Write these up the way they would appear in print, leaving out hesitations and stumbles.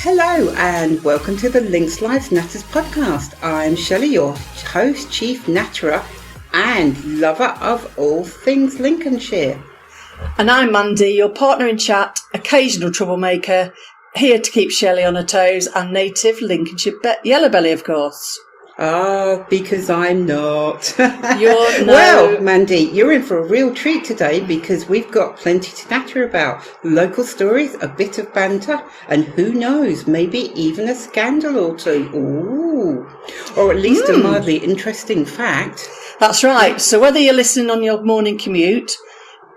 Hello and welcome to the Links Lives Natters podcast. I'm Shelley, your host, chief natterer and lover of all things Lincolnshire. And I'm Mandy, your partner in chat, occasional troublemaker, here to keep Shelley on her toes and native Lincolnshire yellow belly, of course. Oh, because I'm not. You're no. Well, Mandy, you're in for a real treat today because we've got plenty to natter about. Local stories, a bit of banter, and who knows, maybe even a scandal or two. Ooh. Or at least a mildly interesting fact. That's right. So whether you're listening on your morning commute,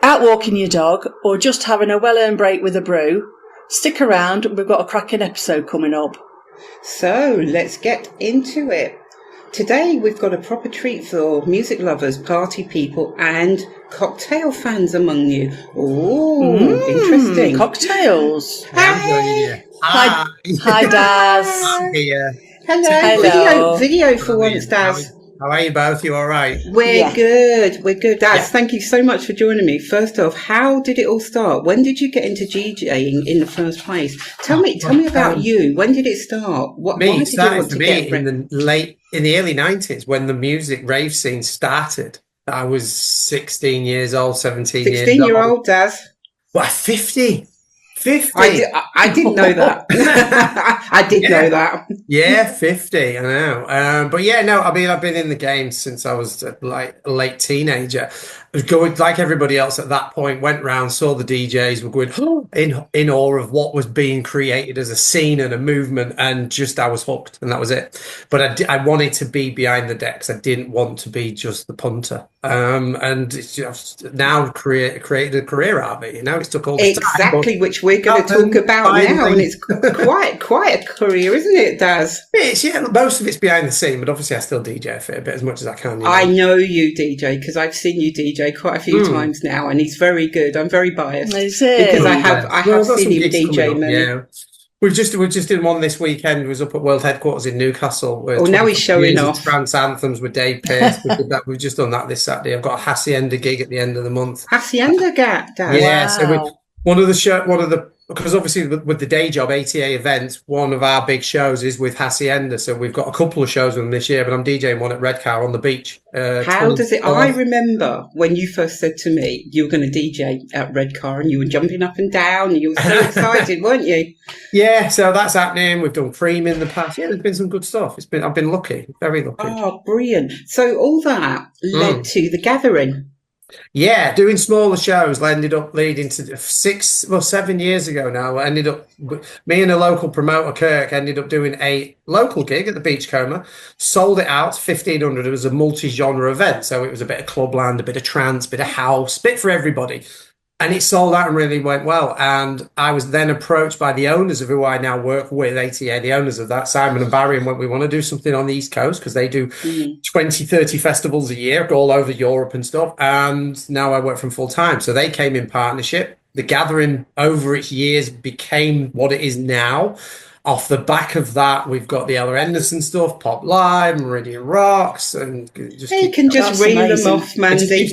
out walking your dog, or just having a well-earned break with a brew, stick around. We've got a cracking episode coming up. So let's get into it. Today we've got a proper treat for music lovers, party people and cocktail fans among you. Ooh, interesting. Cocktails. Hi. Hi, Daz. Here. Hello. Video for once, Daz. How are you both? You all right? We're good. Daz, thank you so much for joining me. First off, how did it all start? When did you get into DJing in the first place? Tell me about you. When did it start? Why did you want to get in the early 90s when the music rave scene started. I was 16 years old, 17 years old. 16-year-old, Daz. Well, 50. 50. I didn't know that. I did know that. Yeah, 50. I know. But yeah, no. I mean, I've been in the game since I was like a late teenager. I was going like everybody else at that point. Went round, saw the DJs, were going in awe of what was being created as a scene and a movement, and just I was hooked, and that was it. But I wanted to be behind the decks. I didn't want to be just the punter. And it's just now created a career out of it. You know, it's took all the time, which we're going to talk about now, and it's quite a career, isn't it, Daz? It's most of it's behind the scene, but obviously I still DJ a fair bit as much as I can. You know? I know you DJ because I've seen you DJ quite a few times now, and he's very good. I'm very biased because I have seen him DJ many. Yeah. We've just did one this weekend. It was up at World Headquarters in Newcastle. Now he's showing off. Trance anthems with Dave Pearce. We've just done that this Saturday. I've got a Hacienda gig at the end of the month. Hacienda gig, yeah. Wow. So because obviously with the day job, ATA events, one of our big shows is with Hacienda. So we've got a couple of shows with them this year, but I'm DJing one at Redcar on the beach. How does it? I remember when you first said to me you were going to DJ at Redcar and you were jumping up and down and you were so excited, weren't you? Yeah, so that's happening. We've done Cream in the past. Yeah, there's been some good stuff. I've been lucky, very lucky. Oh, brilliant. So all that led to the gathering. Yeah, doing smaller shows ended up leading to 7 years ago now. Me and a local promoter, Kirk, ended up doing a local gig at the Beachcomber, sold it out, 1,500. It was a multi-genre event. So it was a bit of clubland, a bit of trance, a bit of house, bit for everybody. And it sold out and really went well. And I was then approached by the owners of who I now work with, ATA, the owners of that, Simon and Barry, and went, we want to do something on the East Coast because they do 20, 30 festivals a year all over Europe and stuff. And now I work from full time. So they came in partnership. The gathering over its years became what it is now. Off the back of that, we've got the Ella Henderson stuff, Pop Live, Meridian Rocks, and just he can just reel them off, Mandy.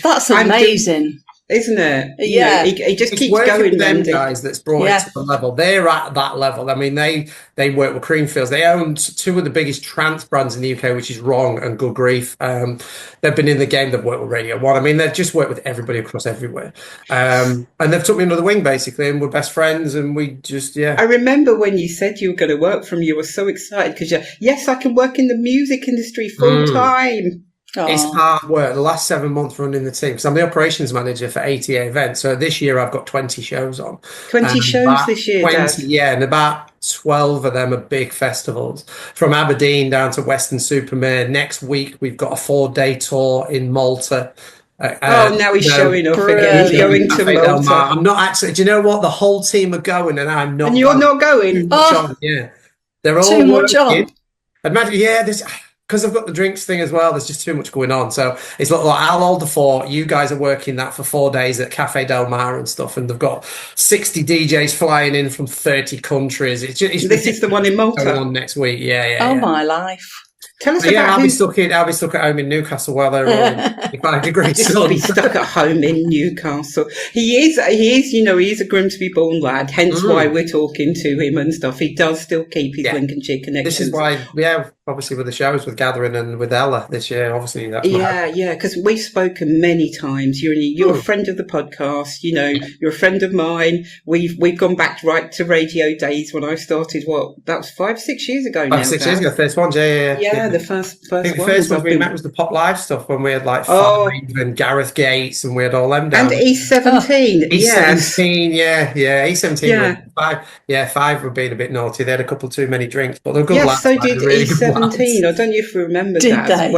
That's amazing. Isn't it? Yeah. He just keeps going. With them guys that's brought it to the level. They're at that level. I mean, they work with Creamfields. They own two of the biggest trance brands in the UK, which is Wrong and Good Grief. They've been in the game. They've worked with Radio 1. I mean, they've just worked with everybody across everywhere. And they've took me under the wing, basically, and we're best friends, and we just, I remember when you said you were going to work for them, you were so excited because yes, I can work in the music industry full time. It's hard work. The last 7 months running the team, because I'm the operations manager for ATA events. So this year I've got 20 shows on. 20 shows this year, 20, yeah, and about 12 of them are big festivals. From Aberdeen down to Western Supermare. Next week we've got a 4-day tour in Malta. Now he's showing off again. He's going to Malta. I'm not actually. Do you know what? The whole team are going, and I'm not. And you're not going? Yeah, they're all too much on. Imagine, because I've got the drinks thing as well, there's just too much going on. So it's like I'll hold the fort. You guys are working that for 4 days at Cafe Del Mar and stuff, and they've got 60 DJs flying in from 30 countries. This is the one in Malta. Going on next week. Yeah. My life. Tell us So, yeah, about I'll be stuck at home in Newcastle while they're all in 25 degrees Just sun. be stuck at home in Newcastle. He is, he's a Grimsby-born lad, hence why we're talking to him and stuff. He does still keep his Lincolnshire connections. This is why, obviously with the shows with Gathering and with Ella this year, obviously that's because we've spoken many times. You're a friend of the podcast. You're a friend of mine. We've gone back right to radio days when I started. That was 5-6 years ago now. 5-6 years ago, first one, yeah. The first I think the first one we met was the Pop Live stuff when we had like Five and Gareth Gates and we had all them down. And E17. E17, yeah. E17 Five were being a bit naughty. They had a couple too many drinks, but they're good lads. So did really E17. I don't know if you remember that.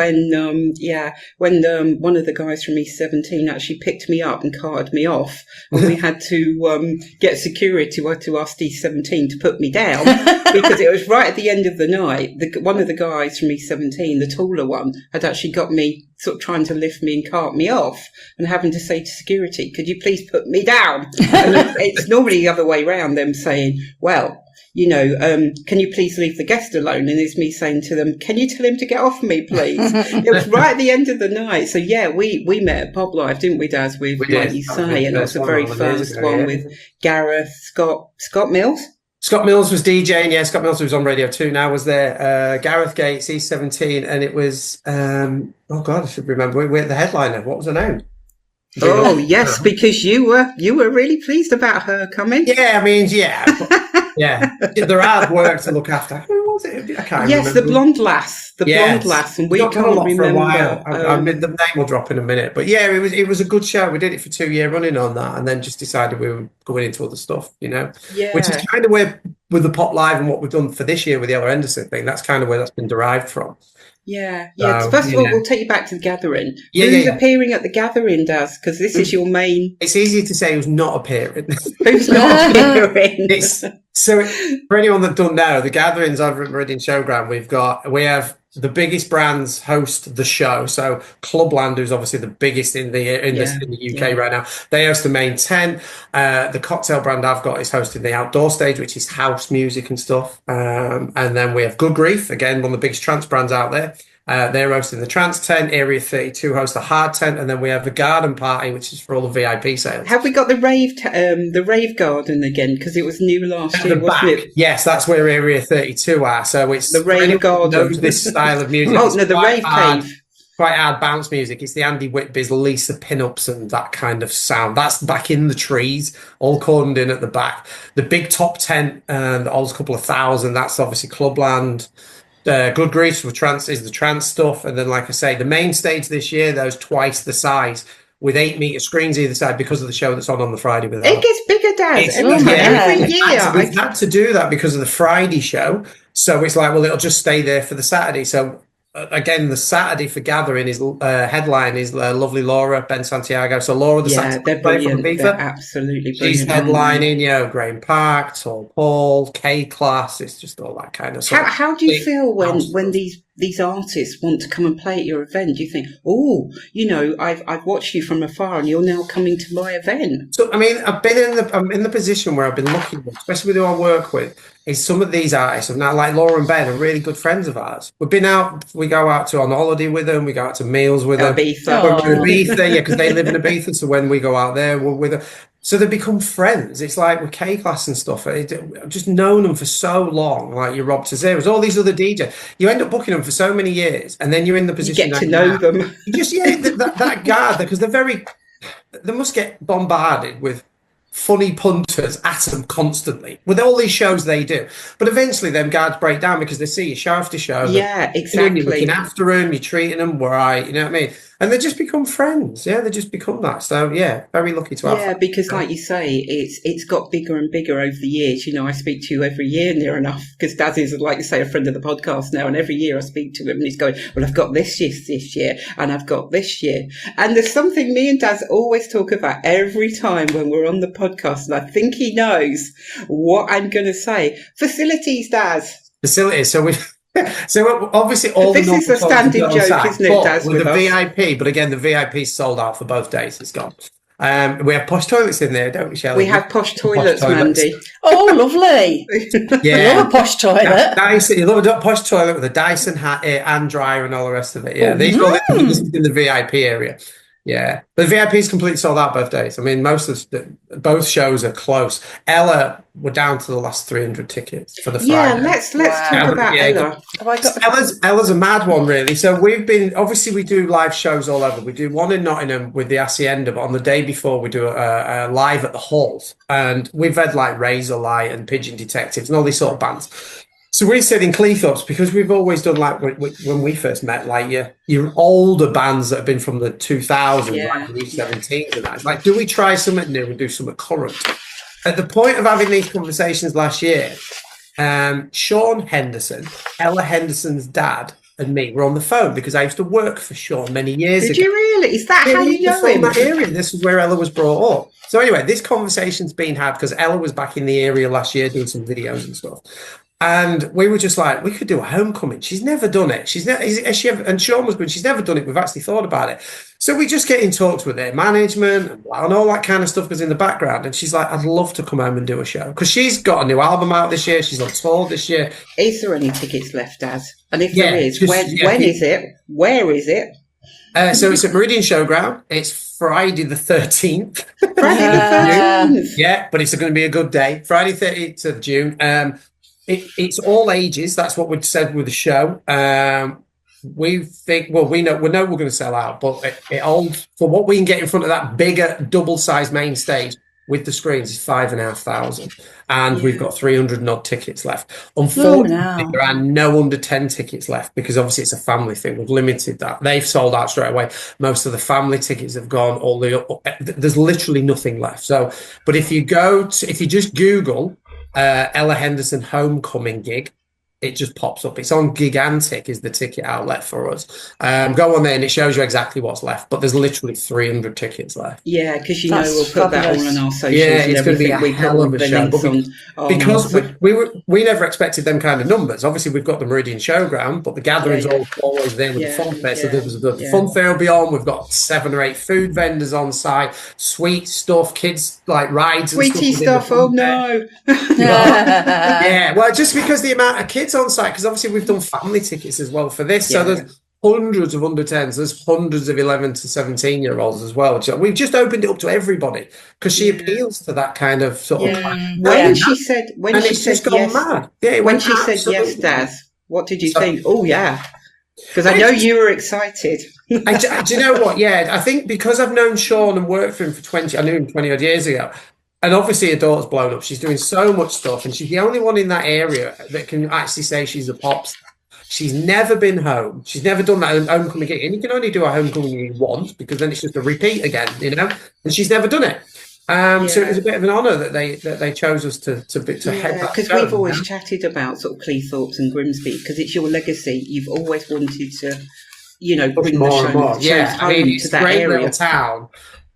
When one of the guys from E17 actually picked me up and carted me off, and we had to get security to ask E17 to put me down because it was right at the end of the night. One of the guys from E17, the taller one, had actually got me sort of trying to lift me and cart me off, and having to say to security, "Could you please put me down?" And it's normally the other way round, them saying, "Well, can you please leave the guest alone?" And it's me saying to them, "Can you tell him to get off me, please?" It was right at the end of the night. So we met at Pop Live, didn't we, Daz? Like you say, and that was the very first one with Gareth, Scott Mills. Scott Mills was DJing, Scott Mills, who's on Radio 2 now, was there. Gareth Gates, E17, and it was, I should remember, we're the headliner. What was her name? Oh, yes, because you were really pleased about her coming. Yeah, they're hard work to look after. Who was it? I can't remember. Yes, the blonde lass, and we can't remember. For a while. The name will drop in a minute, but it was a good show. We did it for 2 years running on that, and then just decided we were going into other stuff, which is kind of where with the Pop Live and what we've done for this year with the Ella Henderson thing. That's kind of where that's been derived from. First of all, we'll take you back to the Gathering. Who's appearing at the Gathering, Daz? Because this is your main. It's easy to say who's not appearing. Who's not appearing? So for anyone that don't know, the Gatherings over at Meridian Showground, we have the biggest brands host the show. So Clubland, who's obviously the biggest in the UK right now, they host the main tent. The cocktail brand I've got is hosting the outdoor stage, which is house music and stuff. And then we have Good Grief, again, one of the biggest trance brands out there. They're hosting the trance tent. Area 32 hosts the hard tent, and then we have the garden party, which is for all the VIP sales. Have we got the rave garden again? Because it was new last year, wasn't it? Yes, that's where Area 32 are. So it's the rave garden. Knows this style of music. The rave cave. Quite hard bounce music. It's the Andy Whitby's, Lisa Pinups, and that kind of sound. That's back in the trees, all cordoned in at the back. The big top tent, and always a couple of thousand. That's obviously Clubland. Good Grief is the trance stuff, and then, like I say, the main stage this year, those twice the size with 8-meter screens either side because of the show that's on the Friday with it gets bigger, Dad. Every year. We've had to do that because of the Friday show, so it's like, well, it'll just stay there for the Saturday. So again, the Saturday for Gathering is headline is lovely Laura Ben Santiago. So Laura, the saxophone player from Ibiza, they're absolutely brilliant. She's headlining, Graham Park, Tall Paul, K Class. It's just all that kind of stuff. How do you feel when these artists want to come and play at your event? Do you think, I've watched you from afar and you're now coming to my event? So, I mean, I'm in the position where I've been looking, especially with who I work with, is some of these artists, now like Laura and Ben, are really good friends of ours. We go out on holiday with them, we go out to meals with them. Ibiza. We're in Ibiza, because they live in Ibiza, so when we go out there, we're with them. So they become friends. It's like with K-Class and stuff. I've just known them for so long, like your Rob Tazeras, all these other DJs. You end up booking them for so many years, and then you're in the position you get to know them. You just, that guard, because they must get bombarded with funny punters at them constantly with all these shows they do. But eventually them guards break down because they see you show after show. Yeah, exactly. You're looking after them, you're treating them right, you know what I mean? And they just become friends. Yeah, they just become that. So, very lucky to have that. Yeah, because like you say, it's got bigger and bigger over the years. I speak to you every year near enough because Daz is, like you say, a friend of the podcast now. And every year I speak to him and he's going, well, I've got this year and I've got this year. And there's something me and Daz always talk about every time when we're on the podcast. And I think he knows what I'm going to say. Facilities, Daz. Facilities. So obviously all this is a standing joke, isn't it, Daz? With the VIP, but again, the VIP's sold out for both days. It's gone. We have posh toilets in there, don't we, Shelley? We have posh toilets, Mandy. Oh, lovely. Yeah. I love a posh toilet. Dyson, you love a posh toilet with a Dyson hand dryer and all the rest of it. Yeah, these are all this is in the VIP area. Yeah, the VIP is completely sold out both days. I mean, both shows are close. Ella, we're down to the last 300 tickets for the Friday. Yeah, let's talk about Ella. Ella's a mad one, really. So we do live shows all over. We do one in Nottingham with the Hacienda, but on the day before we do a live at the Halls, and we've had like Razorlight and Pigeon Detectives and all these sort of bands. So we said in Cleethorpes, because we've always done like when we first met, like your older bands that have been from the 2000s, like the 17s and that. It's like, do we try something new and do something current? At the point of having these conversations last year, Sean Henderson, Ella Henderson's dad, and me were on the phone because I used to work for Sean many years ago. Did you really? Is that how you know him? That area. This is where Ella was brought up. So anyway, this conversation's been had because Ella was back in the area last year doing some videos and stuff. And we were just like, we could do a homecoming. She's never done it. And Sean was good. She's never done it. We've actually thought about it. So we just get in talks with their management and all that kind of stuff goes in the background. And she's like, I'd love to come home and do a show. Because she's got a new album out this year. She's on tour this year. Is there any tickets left, Daz? And if there is, when is it? Where is it? So it's at Meridian Showground. It's Friday the 13th. Friday the 13th. Yeah, but it's going to be a good day. Friday 13th of June. It's all ages. That's what we'd said with the show. We think, we know we're going to sell out, but for what we can get in front of that bigger double-sized main stage with the screens is 5,500, and we've got 300 odd tickets left. Unfortunately, there are no under 10 tickets left because obviously it's a family thing. We've limited that. They've sold out straight away. Most of the family tickets have gone. There's literally nothing left. So, but if you just Google Ella Henderson homecoming gig, it just pops up. It's on Gigantic is the ticket outlet for us. Go on there and it shows you exactly what's left, but there's literally 300 tickets left. Yeah, because we'll put that all on our socials. Yeah, it's going to be a hell of a show. Because we never expected them kind of numbers. Obviously, we've got the Meridian Showground, but the gathering's always there with the fun fair. So the fun fair will be on. We've got 7 or 8 food vendors on site, sweet stuff, kids like rides and sweetie stuff. Oh no. Yeah, well, just because the amount of kids on site, because obviously we've done family tickets as well for this, so there's hundreds of under 10s, there's hundreds of 11 to 17 year olds as well. So we've just opened it up to everybody because she appeals to that kind of sort of when she said yes, mad. When she said yes, Daz, what did you think? Oh yeah, because I know you were excited. Do you know what? Yeah, I think because I've known Sean and worked for him for 20, I knew him 20 odd years ago. And obviously her daughter's blown up. She's doing so much stuff, and she's the only one in that area that can actually say she's a pop star. She's never been home. She's never done that homecoming gig. And you can only do a homecoming gig once because then it's just a repeat again, And she's never done it. So it was a bit of an honour that they chose us to head that. Because we've always chatted about sort of Cleethorpes and Grimsby because it's your legacy. You've always wanted to, bring more the show home to that great area. Little town.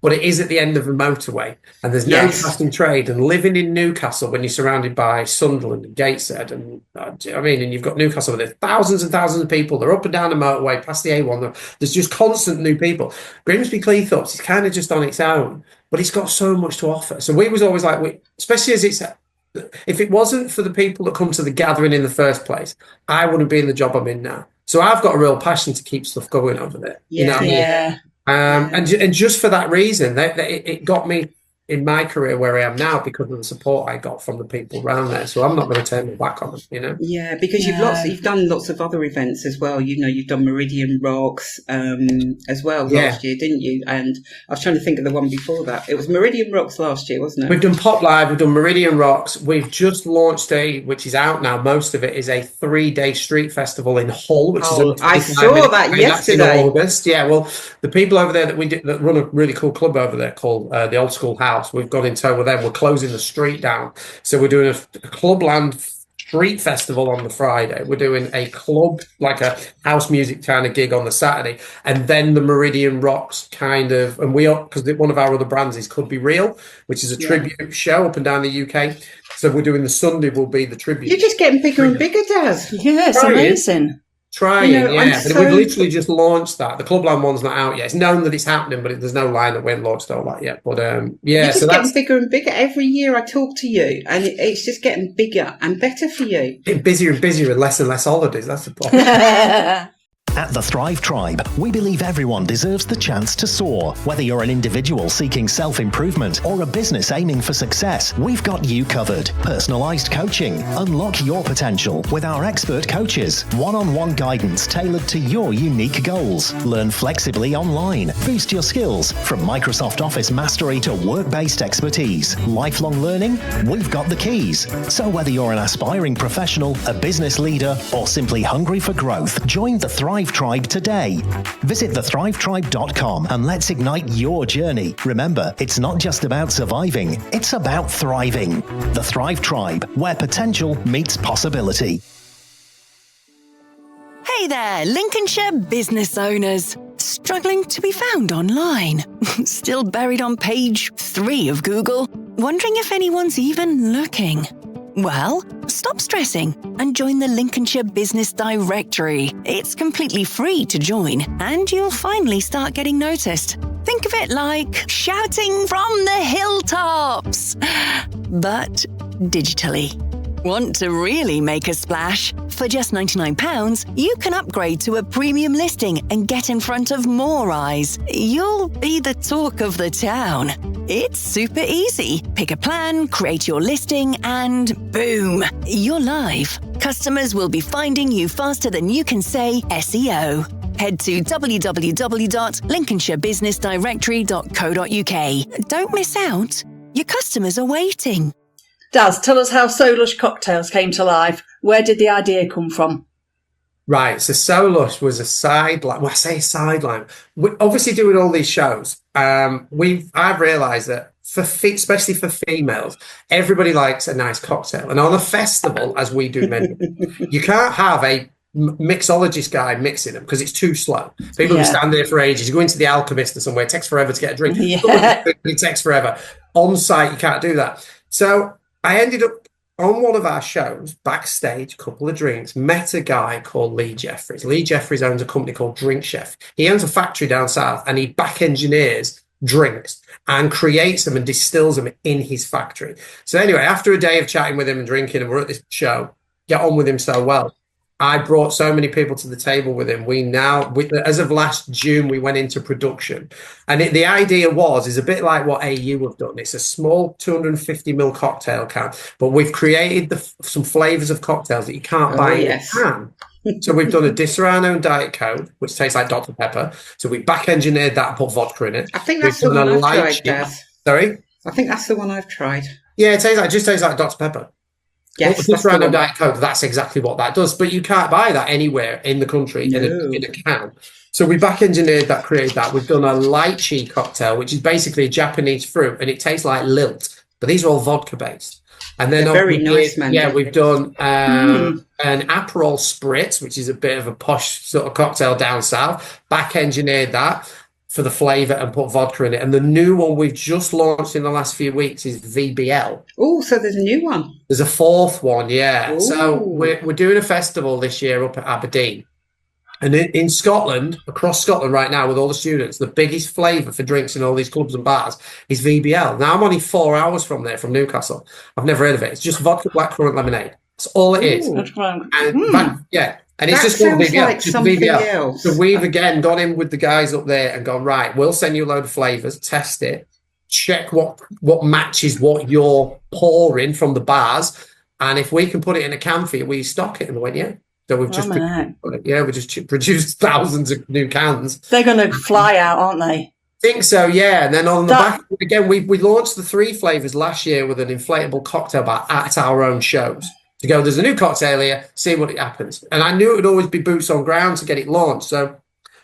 But it is at the end of a motorway, and there's no passing trade. And living in Newcastle, when you're surrounded by Sunderland and Gateshead, and and you've got Newcastle, there's thousands and thousands of people. They're up and down the motorway, past the A1. There's just constant new people. Grimsby Cleethorpes is kind of just on its own, but it's got so much to offer. So we was always like, especially as if it wasn't for the people that come to the gathering in the first place, I wouldn't be in the job I'm in now. So I've got a real passion to keep stuff going over there. And just for that reason, it got me in my career where I am now because of the support I got from the people around there. So I'm not going to turn my back on them, Yeah, because you've done lots of other events as well. You've done Meridian Rocks as well last year, didn't you? And I was trying to think of the one before that. It was Meridian Rocks last year, wasn't it? We've done Pop Live, we've done Meridian Rocks. We've just launched which is out now, most of it is a 3-day street festival in Hull, which is I saw that yesterday. In August. Yeah, well, the people over there that run a really cool club over there called the Old School House. We've gone in tow with them. We're closing the street down. So we're doing a Clubland street festival on the Friday. We're doing a club, like a house music kind of gig on the Saturday. And then the Meridian Rocks kind of, and because one of our other brands is Could Be Real, which is a tribute show up and down the UK. So we're doing the Sunday will be the tribute. You're just getting bigger and bigger, Daz. Yeah, it's amazing. Trying, I'm but we've literally just launched that. The Clubland one's not out yet. It's known that it's happening, but there's no line that we haven't launched all that yet. But you're just getting bigger and bigger every year. I talk to you, and it's just getting bigger and better for you. Getting busier and busier and less holidays. That's the problem. At the Thrive Tribe, we believe everyone deserves the chance to soar. Whether you're an individual seeking self-improvement or a business aiming for success, we've got you covered. Personalised coaching. Unlock your potential with our expert coaches. One-on-one guidance tailored to your unique goals. Learn flexibly online. Boost your skills from Microsoft Office mastery to work-based expertise. Lifelong learning? We've got the keys. So whether you're an aspiring professional, a business leader, or simply hungry for growth, join the Thrive Tribe today. Visit thethrivetribe.com and let's ignite your journey. Remember, it's not just about surviving, it's about thriving. The Thrive Tribe, where potential meets possibility. Hey there, Lincolnshire business owners. Struggling to be found online? Still buried on page 3 of Google? Wondering if anyone's even looking? Well, stop stressing and join the Lincolnshire Business Directory. It's completely free to join, and you'll finally start getting noticed. Think of it like shouting from the hilltops, but digitally. Want to really make a splash? For just £99, you can upgrade to a premium listing and get in front of more eyes. You'll be the talk of the town. It's super easy. Pick a plan, create your listing, and boom, you're live. Customers will be finding you faster than you can say SEO. Head to www.lincolnshirebusinessdirectory.co.uk. Don't miss out. Your customers are waiting. Daz, tell us how So Lush Cocktails came to life. Where did the idea come from? Right, so Lush was a sideline. Well, I say sideline. We're obviously doing all these shows. I've realised that especially for females, everybody likes a nice cocktail. And on a festival, as we do many, you can't have a mixologist guy mixing them because it's too slow. People will stand there for ages. You go into the Alchemist or somewhere, it takes forever to get a drink. It takes forever. On site, you can't do that. So I ended up on one of our shows, backstage, a couple of drinks, met a guy called Lee Jeffries. Lee Jeffries owns a company called Drink Chef. He owns a factory down south and he back engineers drinks and creates them and distills them in his factory. So anyway, after a day of chatting with him and drinking, and we're at this show, get on with him so well. I brought so many people to the table with him. As of last June, we went into production. And the idea is a bit like what AU have done. It's a small 250ml cocktail can, but we've created some flavours of cocktails that you can't buy in a can. So we've done a Disaronno and Diet Coke, which tastes like Dr. Pepper. So we back-engineered that and put vodka in it. I think that's the one I've tried, Daz. Sorry? I think that's the one I've tried. Yeah, it just tastes like Dr. Pepper. Yes, just random Diet Coke, that's exactly what that does. But you can't buy that anywhere in the country in a can. So we back engineered that, created that. We've done a lychee cocktail, which is basically a Japanese fruit, and it tastes like lilt. But these are all vodka based. And then very nice, man. Yeah, we've done an Aperol Spritz, which is a bit of a posh sort of cocktail down south. Back engineered that for the flavour and put vodka in it. And the new one we've just launched in the last few weeks is VBL. Oh, so there's a new one. There's a fourth one, yeah. Ooh. So we're doing a festival this year up at Aberdeen. And in Scotland, across Scotland right now with all the students, the biggest flavour for drinks in all these clubs and bars is VBL. Now, I'm only 4 hours from there, from Newcastle. I've never heard of it. It's just vodka blackcurrant lemonade. That's all it is. And it's just called VBL. Like something else. So we've again gone in with the guys up there and gone, right, we'll send you a load of flavours, test it, check what matches what you're pouring from the bars. And if we can put it in a can for you, we stock it. And we went, yeah. So we've just produced thousands of new cans. They're going to fly out, aren't they? I think so, yeah. And then on the back, again, we launched the 3 flavours last year with an inflatable cocktail bar at our own shows. To go, there's a new cocktail here, see what happens. And I knew it would always be boots on ground to get it launched. So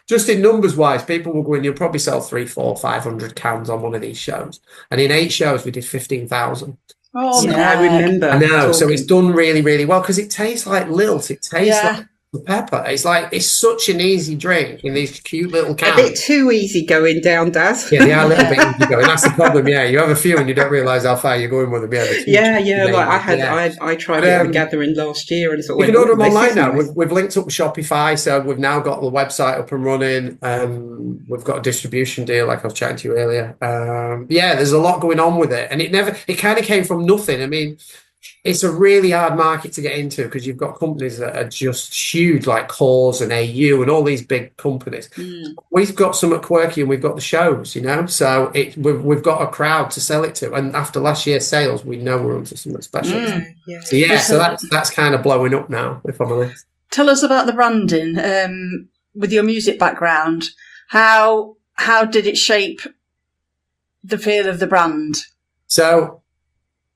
just in numbers wise, people will go in, you'll probably sell 300, 400, 500 cans on one of these shows. And in 8 shows, we did 15,000. Oh, yeah, I remember. I know. So it's done really, really well because it tastes like lilt. It tastes like pepper. It's like, it's such an easy drink in these cute little cans. A bit too easy going down, Daz. Yeah, they are a little bit easy going. That's the problem. Yeah, you have a few and you don't realise how far you're going with them. Yeah, like I tried it at a gathering last year and sort of you can order them online now. We've linked up with Shopify, so we've now got the website up and running. We've got a distribution deal, like I was chatting to you earlier. There's a lot going on with it, and it kind of came from nothing. I mean, it's a really hard market to get into because you've got companies that are just huge, like Cause and AU and all these big companies. We've got somewhat quirky and we've got the shows, so we've got a crowd to sell it to. And after last year's sales, we know we're onto something special. So that's kind of blowing up now, if I'm honest. Tell us about the branding. With your music background, how did it shape the feel of the brand? So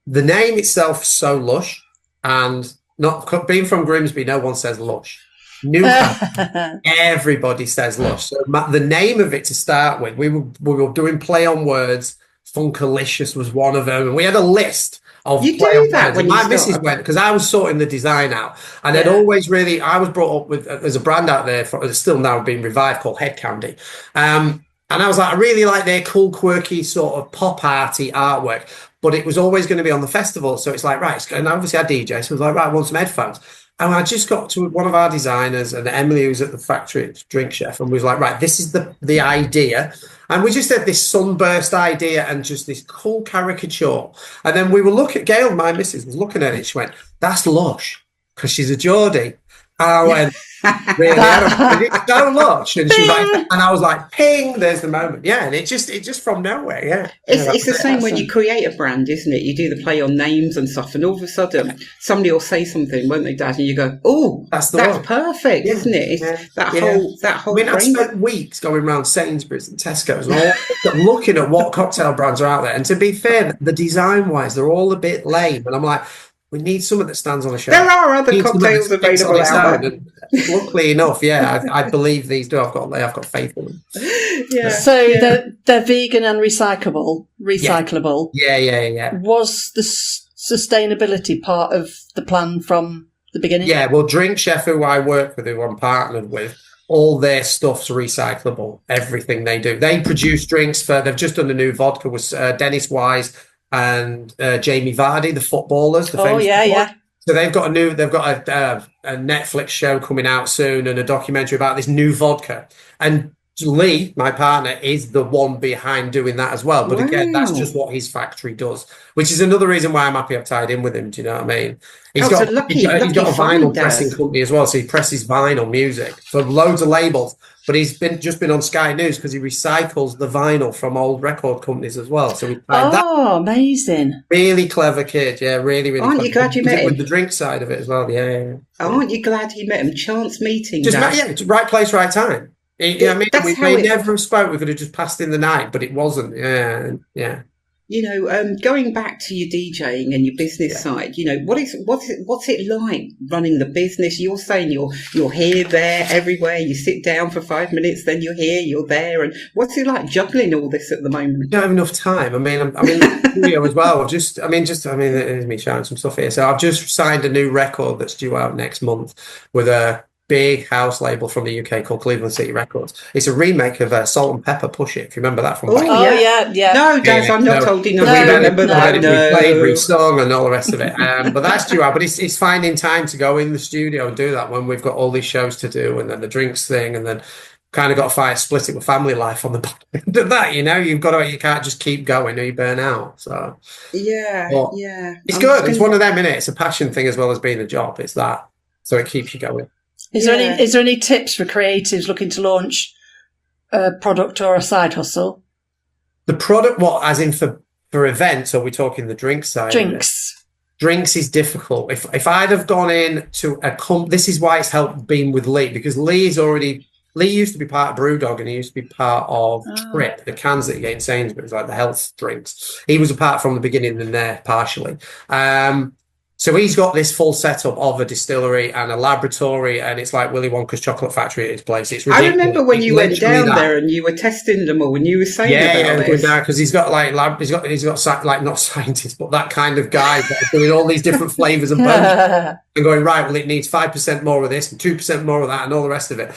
the name itself is so lush, and not being from Grimsby, no one says lush. Newcastle, everybody says lush. So the name of it to start with, we were doing play on words. Funkalicious was one of them, and we had a list of you play do on that words. when My you missus went, because I was sorting the design out, and I'd always I was brought up with, there's a brand out there it's still now being revived called Head Candy. And I was like, I really like their cool, quirky sort of pop arty artwork, but it was always going to be on the festival. So it's like, right, and obviously I DJ, so I was like, right, I want some headphones. And I just got to one of our designers, and Emily, who's at the factory, drink chef, and was like, right, this is the idea. And we just had this sunburst idea and just this cool caricature. And then we were Gail, my missus, was looking at it. She went, that's lush, because she's a Geordie. And I went, really? It's so lush. And she was like, and I was like, ping, there's the moment. Yeah, and it just from nowhere, yeah. It's the same when you create a brand, isn't it? You do the play on names and stuff, and all of a sudden somebody will say something, won't they, Dad? And you go, oh, that's perfect, isn't it? It's that whole I spent weeks going around Sainsbury's and Tesco's and all looking at what cocktail brands are out there. And to be fair, the design-wise, they're all a bit lame. And I'm like, we need something that stands on a shelf. There are other cocktails available out there. Luckily enough, I believe these do. I've got faith in them. They're vegan and recyclable. Yeah. Was the sustainability part of the plan from the beginning? Yeah, well, Drink Chef, who I work with, who I'm partnered with, all their stuff's recyclable. Everything they do. They produce drinks they've just done a new vodka with Dennis Wise and Jamie Vardy, the footballers. So they've got a Netflix show coming out soon and a documentary about this new vodka. And Lee, my partner, is the one behind doing that as well. But again, that's just what his factory does, which is another reason why I'm happy I've tied in with him. Do you know what I mean? He's got a vinyl pressing company as well, so he presses vinyl music for loads of labels. But he's just been on Sky News because he recycles the vinyl from old record companies as well. So amazing! Really clever kid, yeah, really, really. Aren't you glad you met him? With the drink side of it as well, yeah. Aren't you glad you met him? Chance meeting, right place, right time. I mean, we may never have spoke. We could have just passed in the night, but it wasn't. Yeah. Going back to your DJing and your business side, what's it like running the business? You're saying you're here, there, everywhere. You sit down for 5 minutes, then you're here, you're there, and what's it like juggling all this at the moment? I don't have enough time. I mean, I'm in the studio as well. There's me shouting some stuff here. So I've just signed a new record that's due out next month with a big house label from the UK called Cleveland City Records. It's a remake of Salt and Pepper Push It, if you remember that from back. Yeah. No, Dad, I'm not holding on. I remember that. We played every song and all the rest of it. But that's due out. But it's finding time to go in the studio and do that when we've got all these shows to do, and then the drinks thing, and then kind of got to split it with family life on the back end of that. You can't just keep going or you burn out. So it's good. It's one of them, innit? It's a passion thing as well as being a job. It's that, so it keeps you going. Is there any tips for creatives looking to launch a product or a side hustle? The product, what, as in for events, or are we talking the drink side? Drinks is difficult. If I'd have gone in to this is why it's helped being with Lee, because Lee used to be part of Brewdog, and he used to be part of Trip, the cans that you get in Sainsbury's, like the health drinks. He was a part from the beginning and there partially. So he's got this full setup of a distillery and a laboratory, and it's like Willy Wonka's chocolate factory at his place. It's ridiculous. I remember when you went Literally down that. there and you were testing them all, and you were saying about this. Because he's got like like not scientists, but that kind of guy that are doing all these different flavors of both and going, right, well, it needs 5% more of this and 2% more of that and all the rest of it.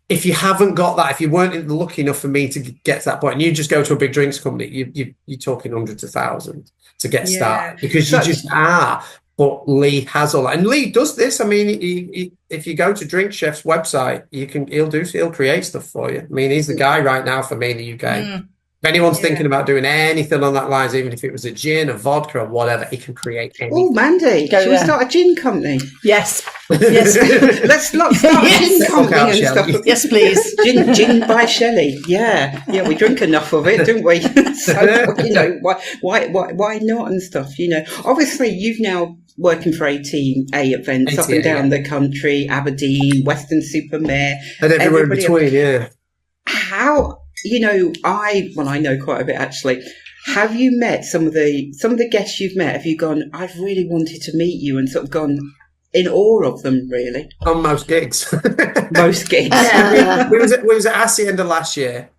If you haven't got that, if you weren't lucky enough for me to get to that point, and you just go to a big drinks company, you're talking hundreds of thousands to get started, because you just are. But Lee has all that, and Lee does this. I mean, he, if you go to Drink Chef's website, he'll create stuff for you. I mean, he's the guy right now for me in the UK. If anyone's thinking about doing anything on that lines, even if it was a gin, a vodka, or whatever, he can create anything. Oh, Mandy, shall we start a gin company? Yes. Let's start a gin company and stuff. Yes, please. Gin by Shelley. Yeah, we drink enough of it, don't we? So, you know, why not and stuff, you know. Obviously, you've now working for 18A events up and down the country, Aberdeen, Weston-super-Mare. And everywhere in between, How... You know, I know quite a bit actually. Have you met some of the guests you've met? Have you gone, I've really wanted to meet you, and sort of gone in awe of them, really? On most gigs. Most gigs. we was at Hacienda last year.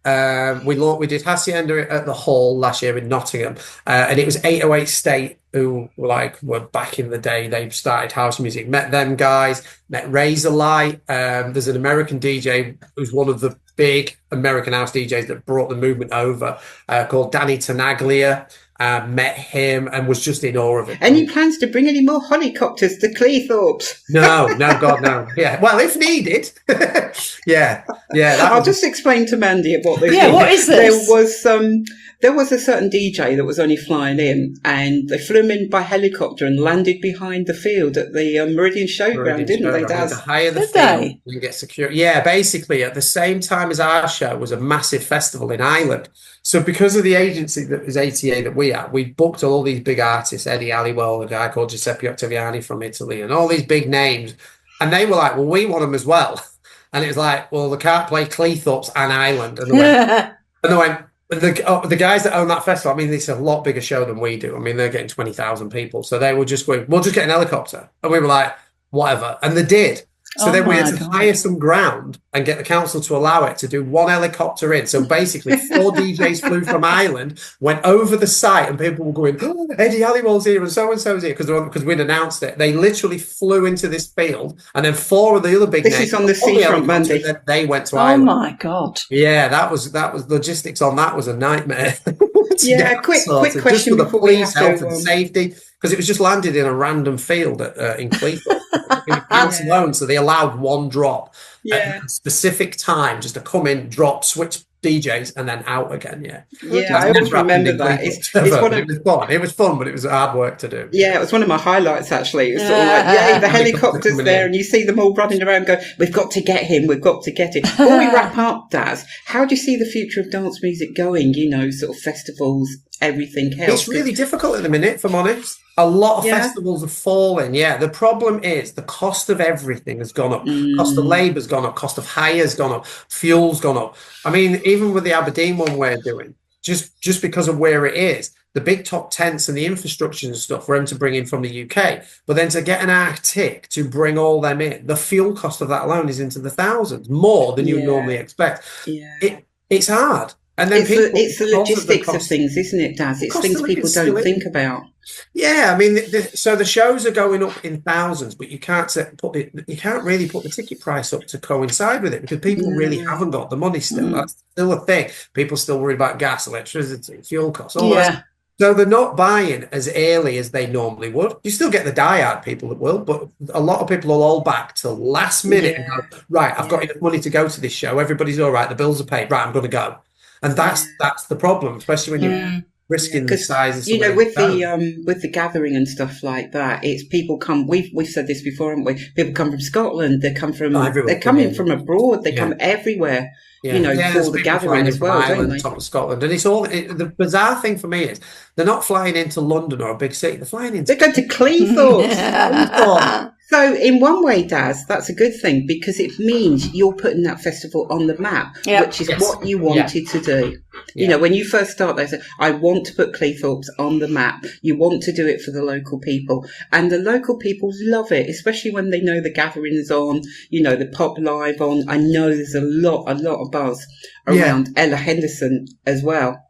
We did Hacienda at the Hall last year in Nottingham, and it was 808 State, who were back in the day. They started house music. Met them guys. Met Razorlight. There's an American DJ who's one of the big American house DJs that brought the movement over, called Danny Tenaglia. Met him and was just in awe of it. Any plans to bring any more helicopters to Cleethorpes? No, God, no. Yeah, well, if needed. yeah. I'll just explain to Mandy what this is. Yeah, what is this? There was a certain DJ that was only flying in, and they flew him in by helicopter and landed behind the field at the Meridian Showground, didn't they, Daz? To hire the field and get security. Yeah, basically, at the same time as our show was a massive festival in Ireland. So because of the agency that was ATA that we had, we booked all these big artists, Eddie Halliwell, a guy called Giuseppe Ottaviani from Italy, and all these big names. And they were like, well, we want them as well. And it was like, well, they can't play Cleethorpes and Ireland. And they went, the guys that own that festival, I mean, it's a lot bigger show than we do. I mean, they're getting 20,000 people. So they were just going, we'll just get an helicopter. And we were like, whatever. And they did. So then we had to hire some ground and get the council to allow it to do one helicopter in. So basically 4 DJs flew from Ireland, went over the site, and people were going, oh, Eddie Halliwell's here and so-and-so's here, because we'd announced it. They literally flew into this field, and then 4 of the other big names. This is on the seafront, Mandy. They went to Ireland. Oh, my God. Yeah, that was logistics on that was a nightmare. Quick question just for the before we police, health and safety, because it was just landed in a random field in Cleveland. Alone, so they allowed one drop at a specific time just to come in, drop, switch DJs, and then out again. I always remember that. It was fun, but it was hard work to do. Yeah, it was one of my highlights actually. It was sort of like, the helicopters there, and you see them all running around going, we've got to get him. Before we wrap up, Daz, how do you see the future of dance music going? You know, sort of festivals, everything else. It's really difficult at the minute, if I'm honest. A lot of festivals are falling. Yeah, the problem is the cost of everything has gone up. Cost of labour's gone up. Cost of hire's gone up. Fuel's gone up. I mean, even with the Aberdeen one we're doing, just because of where it is, the big top tents and the infrastructure and stuff for them to bring in from the UK, but then to get an Arctic to bring all them in, the fuel cost of that alone is into the thousands, more than you would normally expect. It's hard. And then it's the logistics of things, isn't it, Daz? It's things people don't think about. Yeah, I mean, so the shows are going up in thousands, but you can't really put the ticket price up to coincide with it, because people really haven't got the money still. That's still a thing. People still worry about gas, electricity, fuel costs, all that. So they're not buying as early as they normally would. You still get the diehard people that will, but a lot of people will hold back till last minute and go, right, I've got enough money to go to this show. Everybody's all right. The bills are paid. Right, I'm going to go. And that's the problem, especially when you're risking the sizes. You know, with the gathering and stuff like that, it's people come. We've said this before, haven't we? People come from Scotland. They come from. They're coming from abroad. They come everywhere. You know, for the gathering as well, don't they? Top of Scotland, and it's all. The bizarre thing for me is they're not flying into London or a big city. They're flying into. They're going to Cleethorpes. So in one way, Daz, that's a good thing because it means you're putting that festival on the map, which is what you wanted to do. You know, when you first start, they say, I want to put Cleethorpes on the map. You want to do it for the local people. And the local people love it, especially when they know the gatherings on, you know, the pop live on. I know there's a lot of buzz around Ella Henderson as well.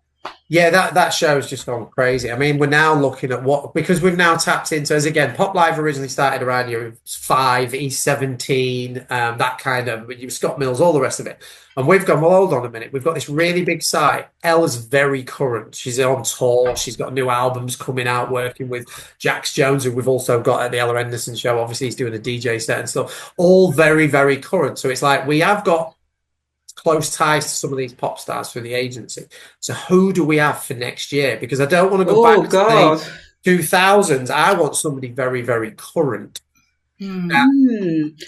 Yeah, that show's just gone crazy. I mean, we're now looking at because we've now tapped into, as again, Pop Live originally started around year 5, E17, that kind of, Scott Mills, all the rest of it. And we've gone, well, hold on a minute. We've got this really big site. Ella's very current. She's on tour. She's got new albums coming out, working with Jax Jones, who we've also got at the Ella Henderson show. Obviously, he's doing a DJ set and stuff. All very, very current. So it's like we have got close ties to some of these pop stars through the agency. So who do we have for next year? Because I don't want to go back to the 2000s. I want somebody very, very current. And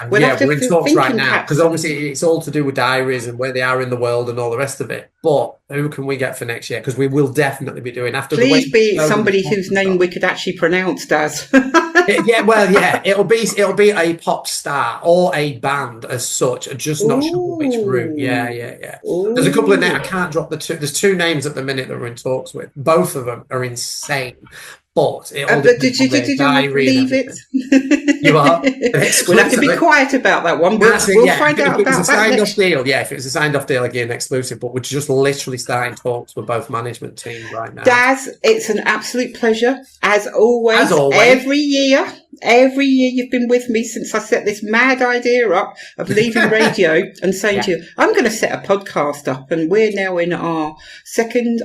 we're in talks right now because obviously it's all to do with diaries and where they are in the world and all the rest of it. But who can we get for next year? Because we will definitely be doing after. Please be somebody whose name we could actually pronounce, Daz. It'll be a pop star or a band as such. I'm just not sure which route. There's a couple of names. I can't drop the two. There's 2 names at the minute that we're in talks with. Both of them are insane. But did you leave it? You are. We'll have to be quiet about that one. We'll find out about that. If it was a signed off deal, again, exclusive. But we're just literally starting talks with both management teams right now. Daz, it's an absolute pleasure as always. Every year you've been with me since I set this mad idea up of leaving radio and saying to you, I'm going to set a podcast up, and we're now in our second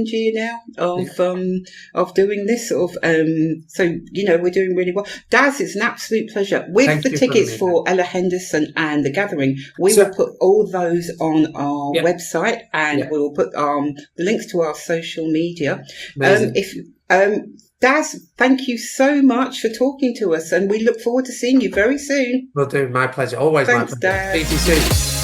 year now of doing this sort of, so, you know, we're doing really well. Daz, it's an absolute pleasure. With the tickets for Ella Henderson and The Gathering, we will put all those on our website, and we will put the links to our social media. Daz, thank you so much for talking to us, and we look forward to seeing you very soon. Will do. My pleasure. Always. Thanks, my pleasure. Daz. See you soon.